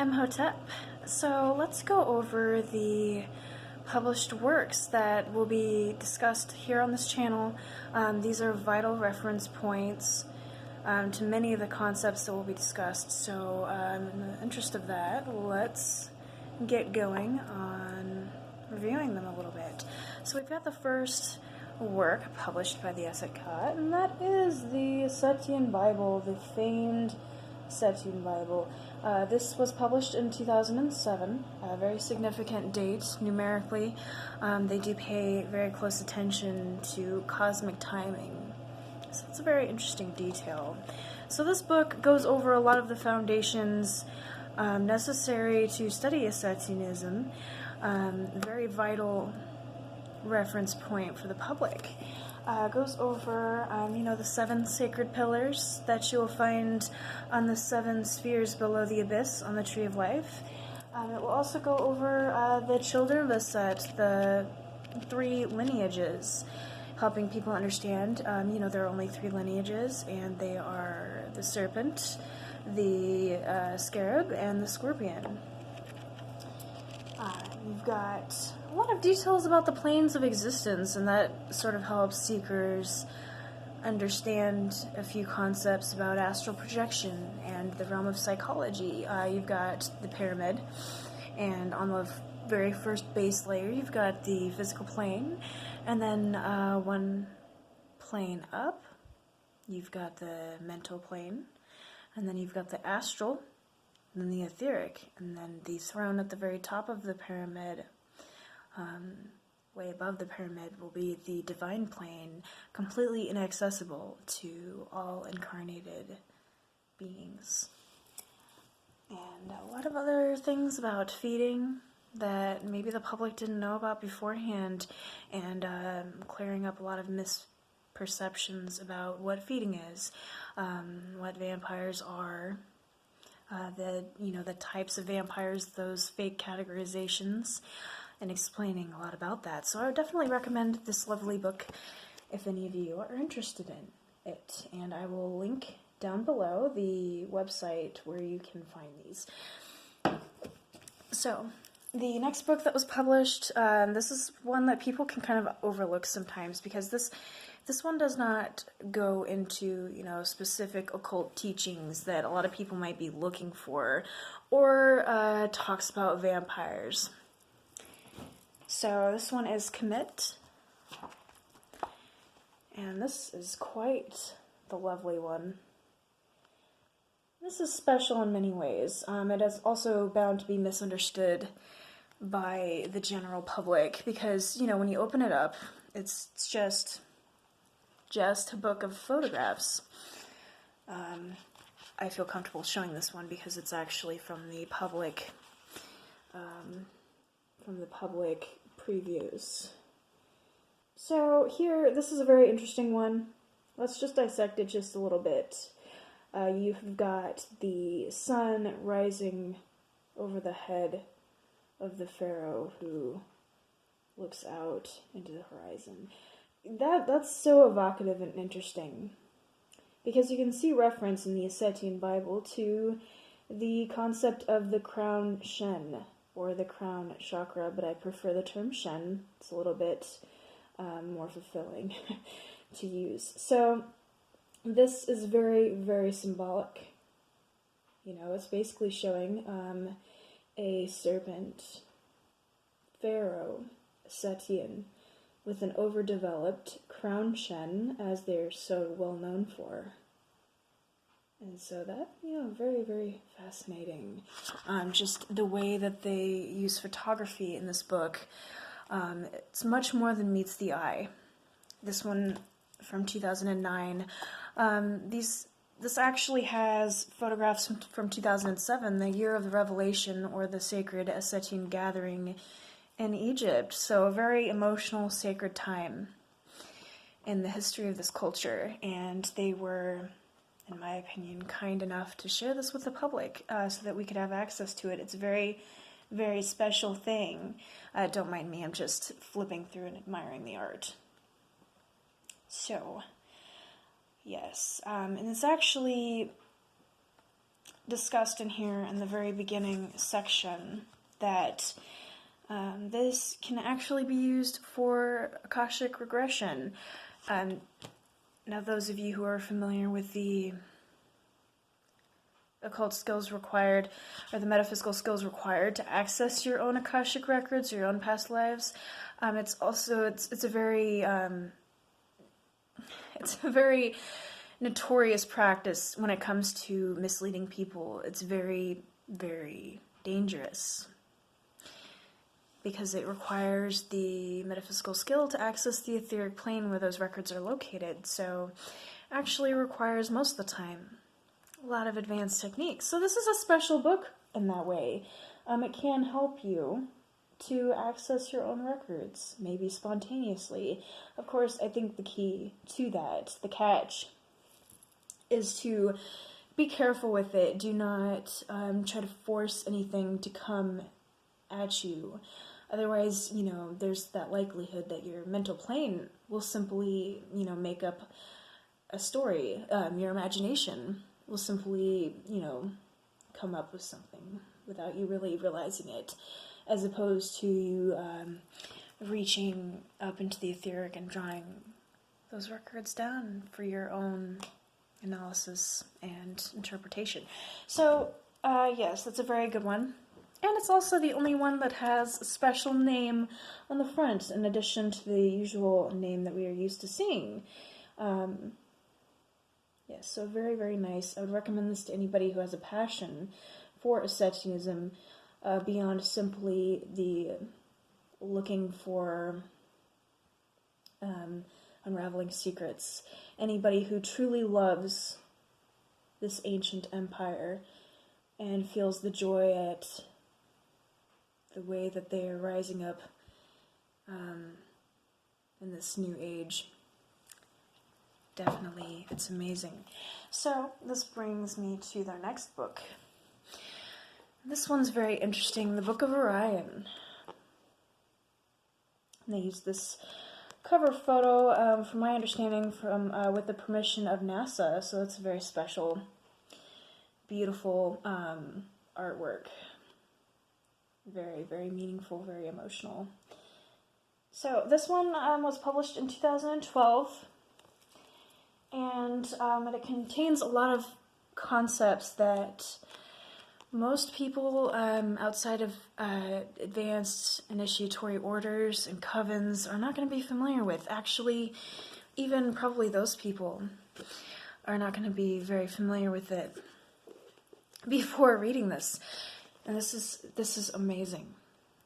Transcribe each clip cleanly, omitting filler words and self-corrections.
I'm Hotep. So let's go over the published works that will be discussed here on this channel. These are vital reference points to many of the concepts that will be discussed. So in the interest of that, let's get going on reviewing them a little bit. So we've got the first work published by the Aset Ka, and that is the Asetian Bible, the famed Asetian Bible. This was published in 2007, a very significant date numerically. They do pay very close attention to cosmic timing, so it's a very interesting detail. So this book goes over a lot of the foundations necessary to study Asetianism, very vital reference point for the public. Goes over, the 7 sacred pillars that you will find on the 7 spheres below the abyss on the Tree of Life. It will also go over the children of Aset, the 3 lineages, helping people understand, there are only 3 lineages, and they are the serpent, the scarab, and the scorpion. You've got a lot of details about the planes of existence, and that sort of helps seekers understand a few concepts about astral projection and the realm of psychology. You've got the pyramid, and on the very first base layer you've got the physical plane, and then one plane up you've got the mental plane, and then you've got the astral, and then the etheric, and then the throne at the very top of the pyramid. Way above the pyramid will be the divine plane, completely inaccessible to all incarnated beings. And a lot of other things about feeding that maybe the public didn't know about beforehand, and clearing up a lot of misperceptions about what feeding is, what vampires are, the types of vampires, those fake categorizations, and explaining a lot about that. So I would definitely recommend this lovely book if any of you are interested in it. And I will link down below the website where you can find these. So the next book that was published, this is one that people can kind of overlook sometimes, because this one does not go into, specific occult teachings that a lot of people might be looking for, or talks about vampires. So this one is Kemet, and this is quite the lovely one. This is special in many ways. It is also bound to be misunderstood by the general public, because, when you open it up, it's just a book of photographs. I feel comfortable showing this one because it's actually from the public previews. So here, this is a very interesting one. Let's just dissect it just a little bit. You've got the sun rising over the head of the pharaoh who looks out into the horizon. That's so evocative and interesting, because you can see reference in the Asetian Bible to the concept of the crown Shen, or the crown chakra, but I prefer the term Shen. It's a little bit more fulfilling to use. So this is very, very symbolic. It's basically showing a serpent pharaoh, Asetian, with an overdeveloped crown Shen, as they're so well known for. And so that, very, very fascinating. Just the way that they use photography in this book, it's much more than meets the eye. This one from 2009, this actually has photographs from 2007, the year of the revelation, or the sacred Asetian gathering in Egypt. So a very emotional, sacred time in the history of this culture, and they were, in my opinion, kind enough to share this with the public so that we could have access to it. It's a very, very special thing. Don't mind me, I'm just flipping through and admiring the art. So, yes, and it's actually discussed in here in the very beginning section that this can actually be used for Akashic regression. Now, those of you who are familiar with the occult skills required, or the metaphysical skills required to access your own Akashic records, your own past lives, it's a very notorious practice when it comes to misleading people. It's very, very dangerous because it requires the metaphysical skill to access the etheric plane where those records are located. So actually requires most of the time a lot of advanced techniques. So this is a special book in that way. It can help you to access your own records, maybe spontaneously. Of course, I think the key to that, the catch, is to be careful with it. Do not try to force anything to come at you. Otherwise, there's that likelihood that your mental plane will simply, make up a story. Your imagination will simply, come up with something without you really realizing it, as opposed to you reaching up into the etheric and drawing those records down for your own analysis and interpretation. So, yes, that's a very good one. And it's also the only one that has a special name on the front, in addition to the usual name that we are used to seeing. Yes, so very, very nice. I would recommend this to anybody who has a passion for Asetianism, beyond simply the looking for unraveling secrets. Anybody who truly loves this ancient empire and feels the joy at the way that they are rising up in this new age. Definitely, it's amazing. So, this brings me to their next book. This one's very interesting, the Book of Orion. And they use this cover photo, from my understanding, from with the permission of NASA, so it's a very special, beautiful artwork. Very, very meaningful, very emotional. So, this one was published in 2012. And it contains a lot of concepts that most people outside of advanced initiatory orders and covens are not going to be familiar with. Actually, even probably those people are not going to be very familiar with it before reading this. And this is amazing.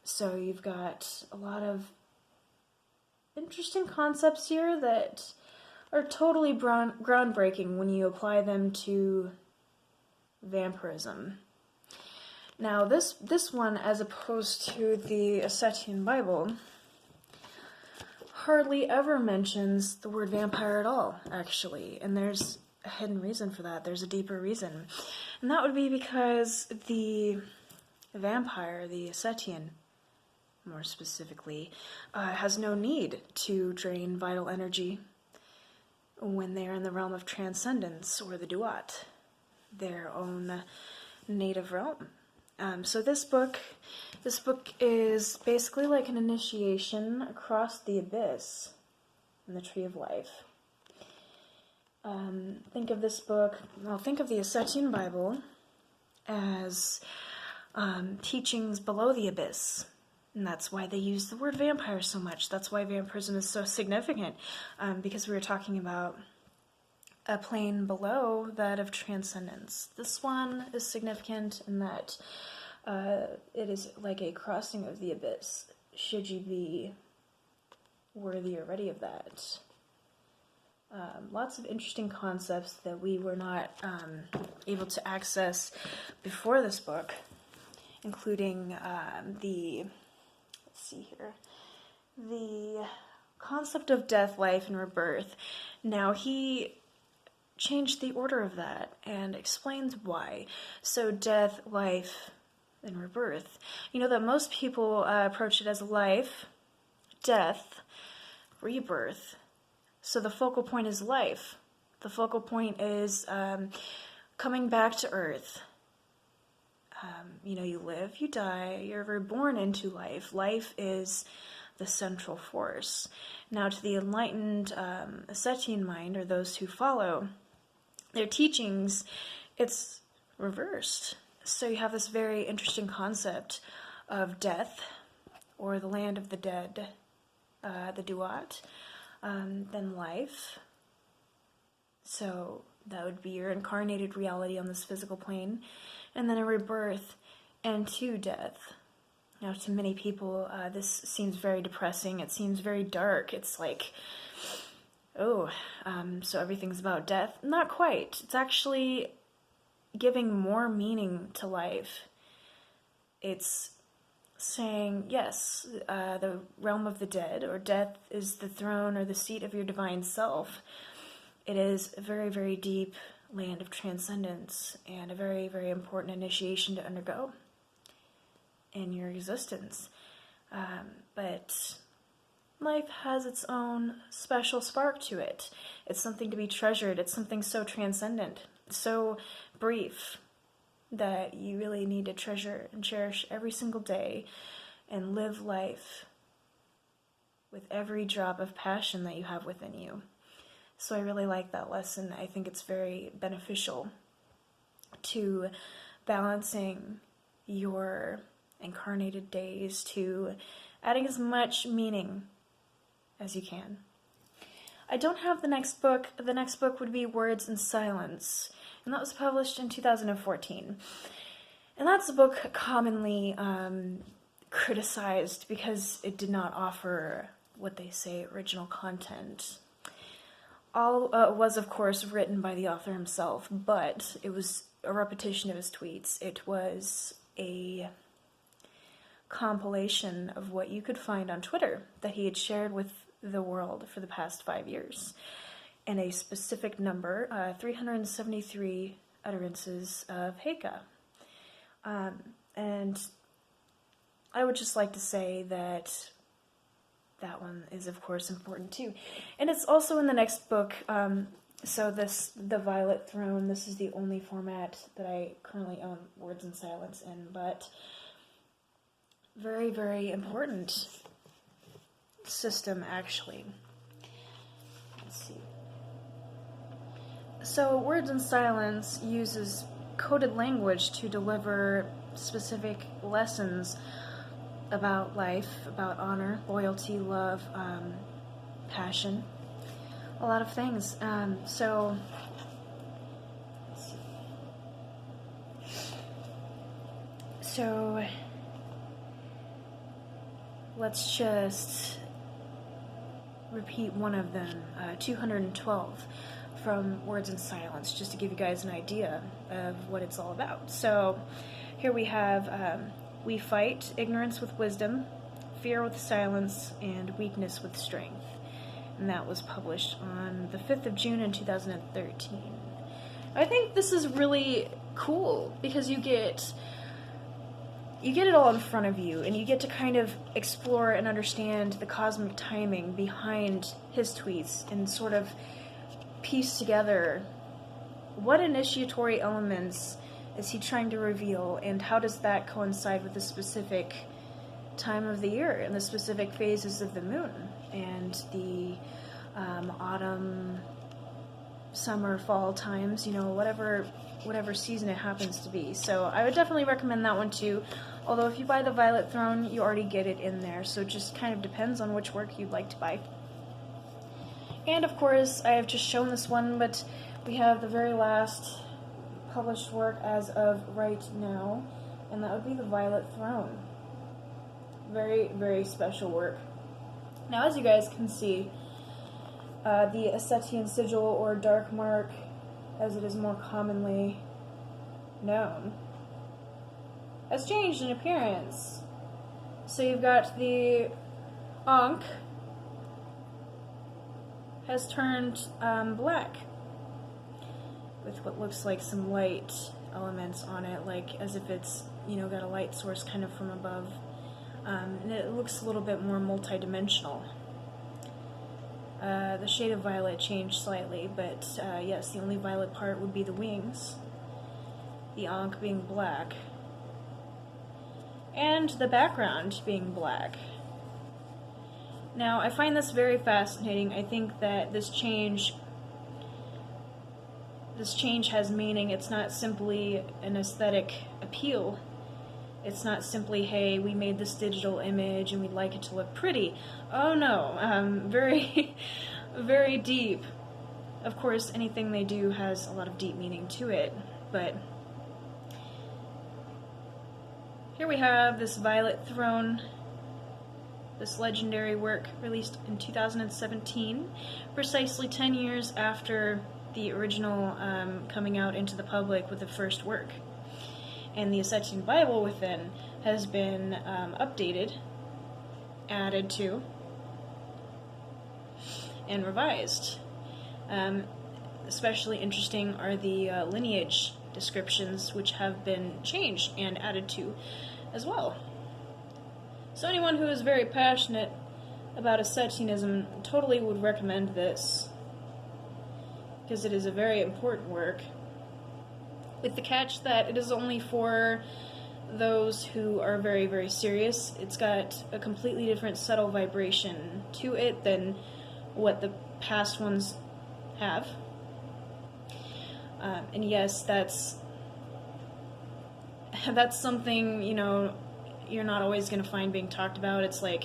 So you've got a lot of interesting concepts here that are totally groundbreaking when you apply them to vampirism. Now, this one, as opposed to the Asetian Bible, hardly ever mentions the word vampire at all, actually. And there's a hidden reason for that. There's a deeper reason. And that would be because the vampire, the Asetian, more specifically, has no need to drain vital energy when they're in the realm of transcendence, or the Duat, their own native realm. So this book is basically like an initiation across the abyss in the Tree of Life. Think of this book, think of the Asetian Bible as teachings below the abyss. And that's why they use the word vampire so much. That's why vampirism is so significant, because we were talking about a plane below that of transcendence. This one is significant in that it is like a crossing of the abyss, should you be worthy or ready of that. Lots of interesting concepts that we were not able to access before this book, including the concept of death, life, and rebirth. Now, he changed the order of that and explains why. So, death, life, and rebirth. You know that most people approach it as life, death, rebirth. So the focal point is life. The focal point is coming back to Earth, You live, you die, you're reborn into life. Life is the central force. Now, to the enlightened Asetian mind, or those who follow their teachings, it's reversed. So you have this very interesting concept of death, or the land of the dead, the Duat, then life. So that would be your incarnated reality on this physical plane, and then a rebirth and to death. Now, to many people, this seems very depressing. It seems very dark. It's like, so everything's about death? Not quite. It's actually giving more meaning to life. It's saying, yes, the realm of the dead, or death, is the throne or the seat of your divine self. It is a very, very deep land of transcendence, and a very, very important initiation to undergo in your existence. But life has its own special spark to it. It's something to be treasured. It's something so transcendent, so brief, that you really need to treasure and cherish every single day and live life with every drop of passion that you have within you. So I really like that lesson. I think it's very beneficial to balancing your incarnated days, to adding as much meaning as you can. I don't have the next book. The next book would be Words in Silence, and that was published in 2014. And that's a book commonly criticized because it did not offer what they say original content. All was, of course, written by the author himself, but it was a repetition of his tweets. It was a compilation of what you could find on Twitter that he had shared with the world for the past 5 years, and a specific number, 373 utterances of Heka. And I would just like to say that that one is, of course, important too. And it's also in the next book. So The Violet Throne, this is the only format that I currently own Words in Silence in, but very, very important system, actually. Let's see. So Words in Silence uses coded language to deliver specific lessons about life, about honor, loyalty, love, passion, a lot of things. So let's see. So let's just repeat one of them, 212 from Words in Silence, just to give you guys an idea of what it's all about. So here we have, we fight ignorance with wisdom, fear with silence, and weakness with strength. And that was published on the 5th of June in 2013. I think this is really cool because you get it all in front of you, and you get to kind of explore and understand the cosmic timing behind his tweets and sort of piece together what initiatory elements is he trying to reveal, and how does that coincide with the specific time of the year and the specific phases of the moon and the autumn, summer, fall times, whatever season it happens to be. So I would definitely recommend that one too. Although if you buy the Violet Throne, you already get it in there, so it just kind of depends on which work you'd like to buy. And of course, I have just shown this one, but we have the very last published work as of right now, and that would be the Violet Throne. Very, very special work. Now, as you guys can see, the Asetian Sigil, or Dark Mark, as it is more commonly known, has changed in appearance. So you've got the Ankh has turned black, with what looks like some light elements on it, like as if it's, got a light source kind of from above. And it looks a little bit more multi-dimensional. The shade of violet changed slightly, but yes, the only violet part would be the wings, the Ankh being black. and the background being black. Now, I find this very fascinating. I think that this change has meaning. It's not simply an aesthetic appeal. It's not simply, hey, we made this digital image and we'd like it to look pretty. Oh no, very, very deep. Of course, anything they do has a lot of deep meaning to it, but here we have this Violet Throne, this legendary work released in 2017, precisely 10 years after the original coming out into the public with the first work. And the Asetian Bible within has been updated, added to, and revised. Especially interesting are the lineage descriptions, which have been changed and added to as well. So anyone who is very passionate about Asetianism totally would recommend this, because it is a very important work, with the catch that it is only for those who are very, very serious. It's got a completely different subtle vibration to it than what the past ones have. And yes, that's something, you know, you're not always going to find being talked about. It's like,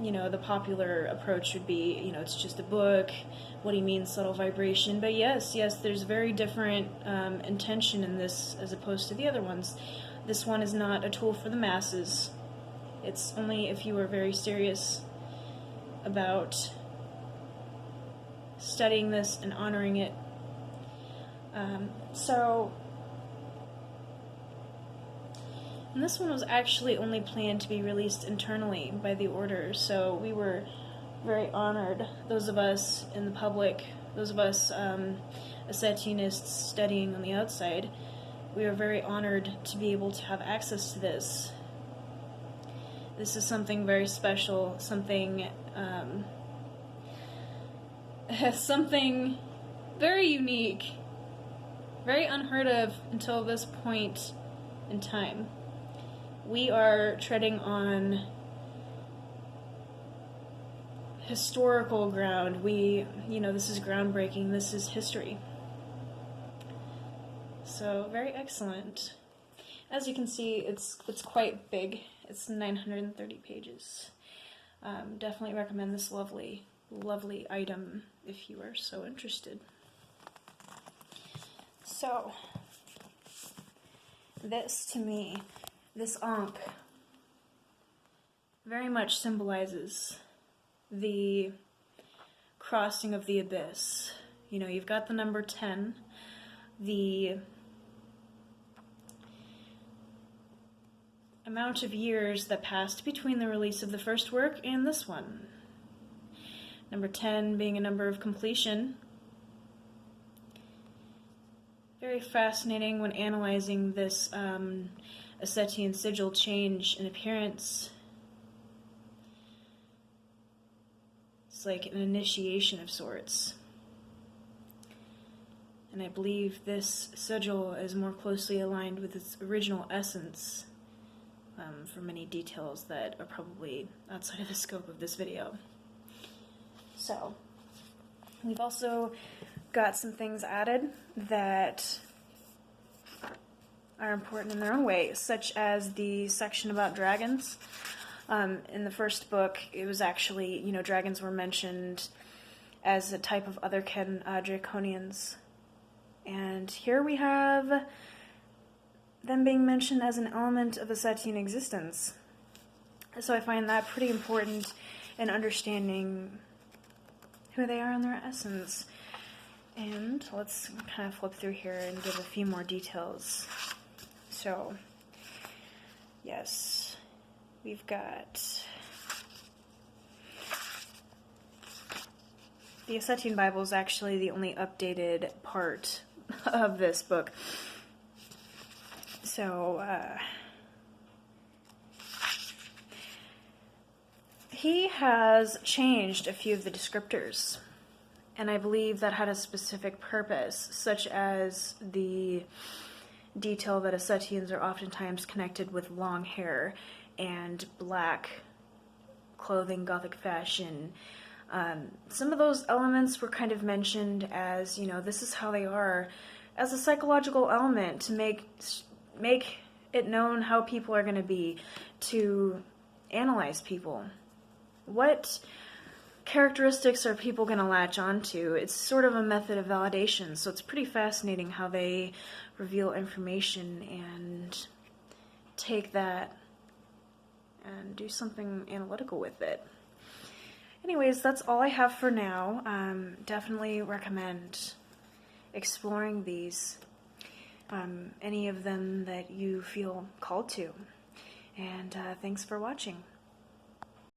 you know, the popular approach would be, you know, it's just a book. What do you mean subtle vibration? But yes, there's very different intention in this as opposed to the other ones. This one is not a tool for the masses. It's only if you are very serious about studying this and honoring it. And this one was actually only planned to be released internally by the Order, so we were very honored, those of us in the public, those of us Asetianists studying on the outside, we are very honored to be able to have access to this. This is something very special, something something very unique, very unheard of until this point in time. We are treading on historical ground. This is groundbreaking. This is history. So, very excellent. As you can see, it's quite big. It's 930 pages. Definitely recommend this lovely item if you are so interested. So, this to me, this Ankh, very much symbolizes the crossing of the abyss. You know, you've got the number 10, the amount of years that passed between the release of the first work and this one. Number 10 being a number of completion. Very fascinating when analyzing this Asetian sigil change in appearance. It's like an initiation of sorts. And I believe this sigil is more closely aligned with its original essence, for many details that are probably outside of the scope of this video. So, we've also got some things added that are important in their own way, such as the section about dragons. In the first book, it was actually, dragons were mentioned as a type of otherkin draconians. And here we have them being mentioned as an element of Asetian existence. So I find that pretty important in understanding who they are in their essence. And let's kind of flip through here and give a few more details. So, yes, we've got the Asetian Bible is actually the only updated part of this book. So, he has changed a few of the descriptors, and I believe that had a specific purpose, such as the detail that Asetians are oftentimes connected with long hair and black clothing, Gothic fashion. Some of those elements were kind of mentioned as, this is how they are, as a psychological element to make it known how people are going to be, to analyze people. What characteristics are people going to latch onto? It's sort of a method of validation, so it's pretty fascinating how they reveal information and take that and do something analytical with it. Anyways, that's all I have for now. Definitely recommend exploring these, any of them that you feel called to. And thanks for watching.